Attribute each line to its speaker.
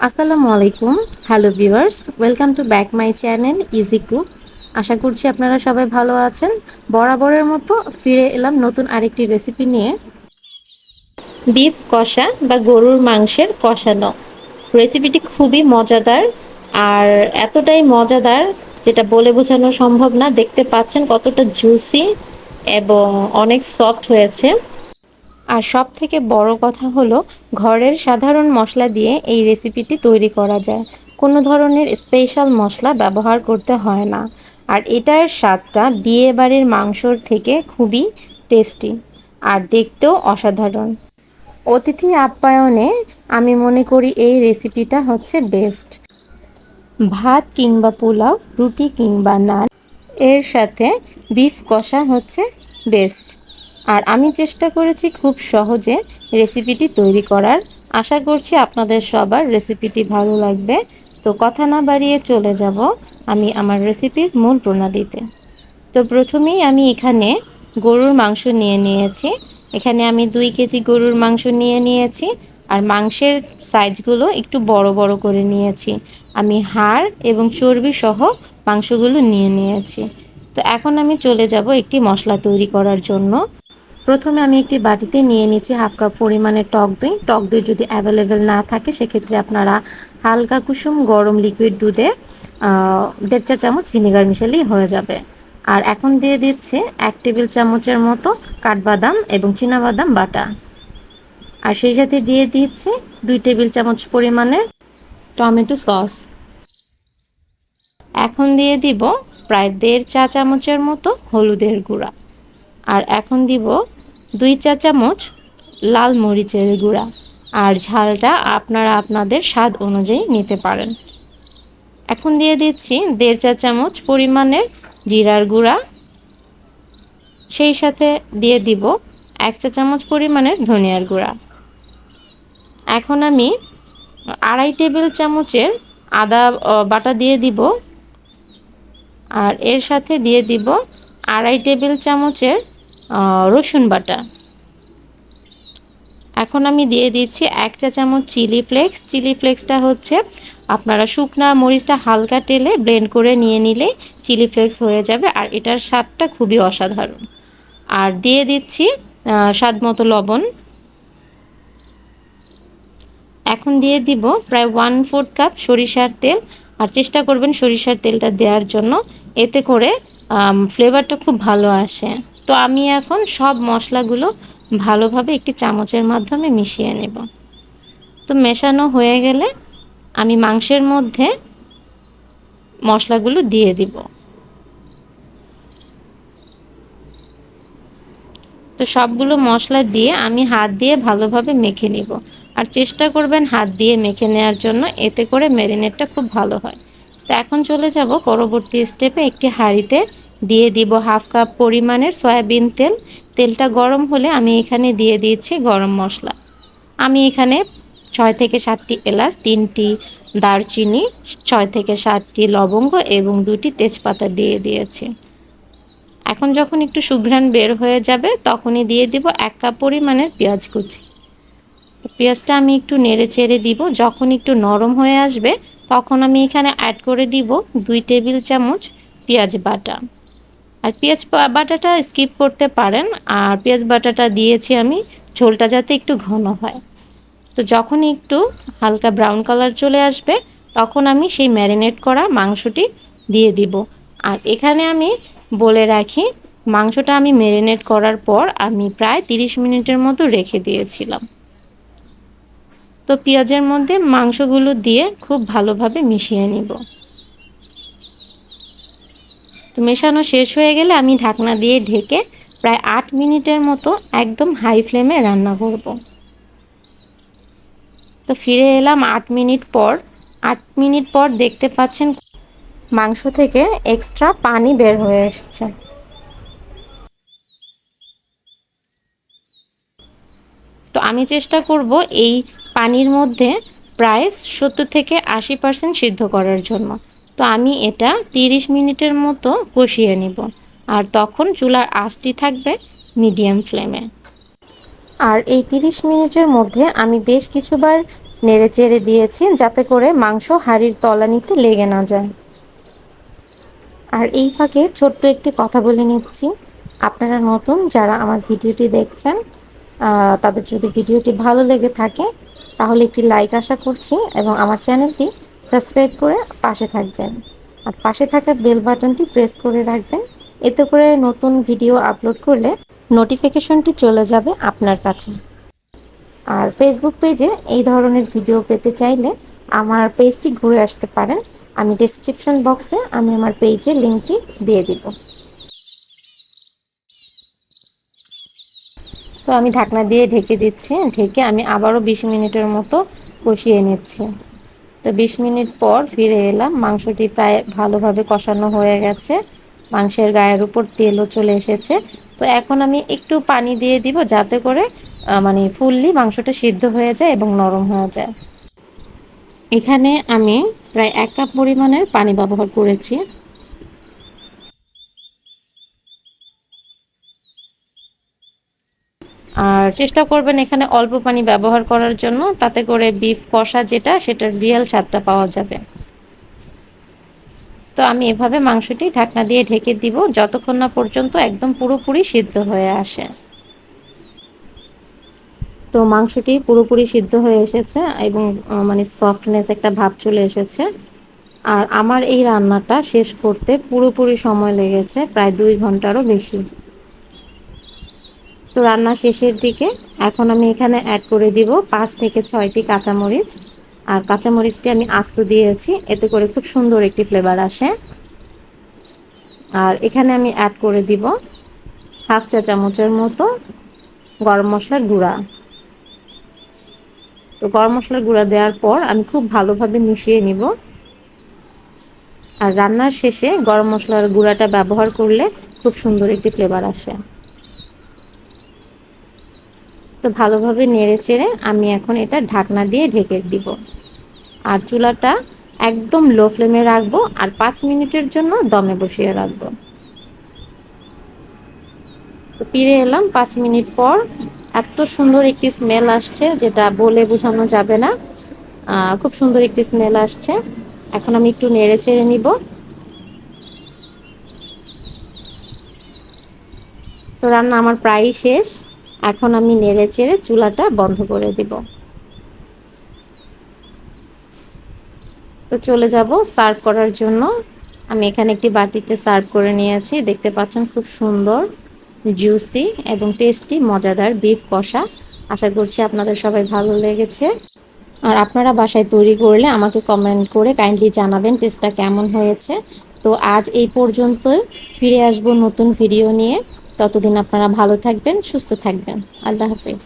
Speaker 1: আসসালামু আলাইকুম। Hello viewers, welcome to back my channel easy cook. আশা করছি আপনারা সবাই ভালো আছেন। বরাবরের মতো ফিরে এলাম নতুন আরেকটি রেসিপি নিয়ে। বিফ কষা বা গরুর মাংসের কষানো রেসিপিটি খুবই মজাদার, আর এতটাই মজাদার যেটা বলে বোঝানো সম্ভব না। দেখতে পাচ্ছেন কতটা জুসি এবং অনেক সফট হয়েছে। আর সব থেকে বড় কথা হলো, ঘরের সাধারণ মশলা দিয়ে এই রেসিপিটি তৈরি করা যায়। কোনো ধরনের স্পেশাল মশলা ব্যবহার করতে হয় না। আর এটার স্বাদটা বিয়ে বাড়ির মাংসর থেকে খুবই টেস্টি আর দেখতেও অসাধারণ। অতিথি আপ্যায়নে আমি মনে করি এই রেসিপিটা হচ্ছে বেস্ট। ভাত কিংবা পোলাও, রুটি কিংবা নান, এর সাথে বিফ কষা হচ্ছে বেস্ট। আর আমি চেষ্টা করেছি খুব সহজে রেসিপিটি তৈরি করার। আশা করছি আপনাদের সবার রেসিপিটি ভালো লাগবে। তো কথা না বাড়িয়ে চলে যাব আমি আমার রেসিপির মূল প্রণালীতে। তো প্রথমেই আমি এখানে গরুর মাংস নিয়ে নিয়েছি। এখানে আমি 2 কেজি গরুর মাংস নিয়ে নিয়েছি। আর মাংসের সাইজগুলো একটু বড় বড় করে নিয়েছি। আমি হাড় এবং চর্বি সহ মাংসগুলো নিয়ে নিয়েছি। তো এখন আমি চলে যাব একটি মশলা তৈরি করার জন্য। প্রথমে আমি একটি বাটিতে নিয়ে নিচ্ছি 1/2 কাপ পরিমাণে টক দই। টক দই যদি অ্যাভেলেবেল না থাকে সেক্ষেত্রে আপনারা হালকা কুসুম গরম লিকুইড দুধে 1.5 চা চামচ ভিনেগার মিশালেই হয়ে যাবে। আর এখন দিয়ে দিচ্ছি 1 টেবিল চামচের মতো কাঠবাদাম এবং চীনাবাদাম বাটা। আর সেই সাথে দিয়ে দিচ্ছি 2 টেবিল চামচ পরিমাণের টমেটো সস। এখন দিয়ে দিব প্রায় 1.5 চা চামচের মতো হলুদের গুঁড়া। আর এখন দিব 2 চা চামচ লাল মরিচের গুঁড়া। আর ঝালটা আপনারা আপনাদের স্বাদ অনুযায়ী নিতে পারেন। এখন দিয়ে দিচ্ছি 1.5 চা চামচ পরিমাণের জিরার গুঁড়া। সেই সাথে দিয়ে দিব 1 চা চামচ পরিমাণের ধনিয়ার গুঁড়া। এখন আমি 2.5 টেবিল চামচের আদা বাটা দিয়ে দিব। আর এর সাথে দিয়ে দিব 2.5 টেবিল চামচের রসুন বাটা। এখন আমি দিয়ে দিচ্ছি 1 চা চামচ চিলি ফ্লেক্স। চিলি ফ্লেক্সটা হচ্ছে আপনারা শুকনা মরিচটা হালকা তেলে ব্লেন্ড করে নিয়ে নিলে চিলি ফ্লেক্স হয়ে যাবে। আর এটার স্বাদটা খুবই অসাধারণ। আর দিয়ে দিচ্ছি স্বাদ মতো লবণ। এখন দিয়ে দিব প্রায় 1/4 কাপ সরিষার তেল। আর চেষ্টা করবেন সরিষার তেলটা দেওয়ার জন্য, এতে করে ফ্লেভারটা খুব ভালো আসে। তো আমি এখন সব মশলাগুলো ভালোভাবে একটি চামচের মাধ্যমে মিশিয়ে নেব। তো মেশানো হয়ে গেলে আমি মাংসের মধ্যে মশলাগুলো দিয়ে দিব। তো সবগুলো মশলা দিয়ে আমি হাত দিয়ে ভালোভাবে মেখে নিব। আর চেষ্টা করবেন হাত দিয়ে মেখে নেওয়ার জন্য, এতে করে ম্যারিনেটটা খুব ভালো হয়। তো এখন চলে যাব পরবর্তী স্টেপে। একটি হাঁড়িতে দিয়ে দিব 1/2 কাপ পরিমাণের সয়াবিন তেল। তেলটা গরম হলে আমি এখানে দিয়ে দিয়েছি গরম মশলা। আমি এখানে 6 থেকে 7টি এলাচ, 3টি দারচিনি, 6 থেকে 7টি লবঙ্গ এবং 2টি তেজপাতা দিয়ে দিয়েছি। এখন যখন একটু সুঘ্রাণ বের হয়ে যাবে তখনই দিয়ে দিব 1 কাপ পরিমাণের পেঁয়াজ কুচি। তো পেঁয়াজটা আমি একটু নেড়ে চেড়ে দিব। যখন একটু নরম হয়ে আসবে তখন আমি এখানে অ্যাড করে দিব 2 টেবিল চামচ পেঁয়াজ বাটা। আর পেঁয়াজ বাটাটা স্কিপ করতে পারেন। আর পেঁয়াজ বাটাটা দিয়েছি আমি ঝোলটা যাতে একটু ঘন হয়। তো যখন একটু হালকা ব্রাউন কালার চলে আসবে তখন আমি সেই ম্যারিনেট করা মাংসটি দিয়ে দিব। আর এখানে আমি বলে রাখি, মাংসটা আমি ম্যারিনেট করার পর আমি প্রায় 30 মিনিটের মতো রেখে দিয়েছিলাম। তো পেঁয়াজের মধ্যে মাংসগুলো দিয়ে খুব ভালোভাবে মিশিয়ে নিব। তো মেশানো শেষ হয়ে গেলে আমি ঢাকনা দিয়ে ঢেকে প্রায় 8 মিনিটের মতো একদম হাই ফ্লেমে রান্না করব। তো ফিরে এলাম 8 মিনিট পর। 8 মিনিট পর দেখতে পাচ্ছেন মাংস থেকে এক্সট্রা পানি বের হয়ে এসেছে। তো আমি চেষ্টা করব এই পানির মধ্যে প্রায় 70 থেকে 80% সিদ্ধ করার জন্য। তো আমি এটা 30 মিনিটের মতো কষিয়ে নিব। আর তখন চুলার আঁচটি থাকবে মিডিয়াম ফ্লেমে। আর এই 30 মিনিটের মধ্যে আমি বেশ কিছুবার নেড়ে চেড়ে দিয়েছি যাতে করে মাংস হাঁড়ির তলানিতে লেগে না যায়। আর এই ফাঁকে ছোট্ট একটি কথা বলে নিচ্ছি, আপনারা নতুন যারা আমার ভিডিওটি দেখছেন, তাদের যদি ভিডিওটি ভালো লেগে থাকে তাহলে একটি লাইক আশা করছি এবং আমার চ্যানেলটি সাবস্ক্রাইব করে পাশে থাকবেন। আর পাশে থাকা বেল বাটনটি প্রেস করে রাখবেন, এতে করে নতুন ভিডিও আপলোড করলে নোটিফিকেশনটি চলে যাবে আপনার কাছে। আর ফেসবুক পেজে এই ধরনের ভিডিও পেতে চাইলে আমার পেজটি ঘুরে আসতে পারেন। আমি ডেসক্রিপশন বক্সে আমি আমার পেজের লিঙ্কটি দিয়ে দিব। তো আমি ঢাকনা দিয়ে ঢেকে দিচ্ছি, ঢেকে আমি আবারও 20 মিনিটের মতো কষিয়ে নিচ্ছি। তো 20 মিনিট পর ফিরে এলাম, মাংসটি প্রায় ভালোভাবে কষানো হয়ে গেছে, মাংসের গায়ের উপর তেলও চলে এসেছে। তো এখন আমি একটু পানি দিয়ে দিব যাতে করে মানে ফুললি মাংসটা সিদ্ধ হয়ে যায় এবং নরম হয়ে যায়। এখানে আমি প্রায় 1 কাপ পরিমাণের পানি ব্যবহার করেছি। আর চেষ্টা করবেন এখানে অল্প পানি ব্যবহার করার জন্য, তাতে করে বিফ কষা যেটা সেটার রিয়েল স্বাদটা পাওয়া যাবে। তো আমি এভাবে মাংসটি ঢাকনা দিয়ে ঢেকে দিব যতক্ষণ না পর্যন্ত একদম পুরোপুরি সিদ্ধ হয়ে আসে। তো মাংসটি পুরোপুরি সিদ্ধ হয়ে এসেছে এবং মানে সফটনেস একটা ভাব চলে এসেছে। আর আমার এই রান্নাটা শেষ করতে পুরোপুরি সময় লেগেছে প্রায় 2 ঘন্টারও বেশি। তো রান্না শেষের দিকে এখন আমি এখানে অ্যাড করে দিব 5 থেকে 6টি কাঁচামরিচ। আর কাঁচামরিচটি আমি আস্ত দিয়েছি, এতে করে খুব সুন্দর একটি ফ্লেভার আসে। আর এখানে আমি অ্যাড করে দিব 1/2 চা চামচের মতো গরম মশলার গুঁড়া। তো গরম মশলার গুঁড়া দেওয়ার পর আমি খুব ভালোভাবে মিশিয়ে নিব। আর রান্নার শেষে গরম মশলার গুঁড়াটা ব্যবহার করলে খুব সুন্দর একটি ফ্লেভার আসে। তো ভালোভাবে নেড়ে চেড়ে আমি এখন এটা ঢাকনা দিয়ে ঢেকে দিব। আর চুলাটা একদম লো ফ্লেমে রাখবো আর 5 মিনিটের জন্য দমে বসিয়ে রাখবো। তো ফিরে এলাম 5 মিনিট পর। এত সুন্দর একটি স্মেল আসছে যেটা বলে বোঝানো যাবে না, খুব সুন্দর একটি স্মেল আসছে। এখন আমি একটু নেড়ে চেড়ে নিব। তো রান্না আমার প্রায় শেষ, এখন আমি নেড়ে চেড়ে চুলাটা বন্ধ করে দিব। তো চলে যাব সার্ভ করার জন্য। আমি এখানে একটি বাটিতে সার্ভ করে নিয়েছি, দেখতে পাচ্ছেন খুব সুন্দর জুসি এবং টেস্টি মজাদার বিফ কষা। আশা করছি আপনাদের সবাই ভালো লেগেছে। আর আপনারা বাসায় তৈরি করলে আমাকে কমেন্ট করে কাইন্ডলি জানাবেন টেস্টটা কেমন হয়েছে। তো আজ এই পর্যন্তই, ফিরে আসবো নতুন ভিডিও নিয়ে। ততদিন আপনারা ভালো থাকবেন, সুস্থ থাকবেন। আল্লাহ হাফেজ।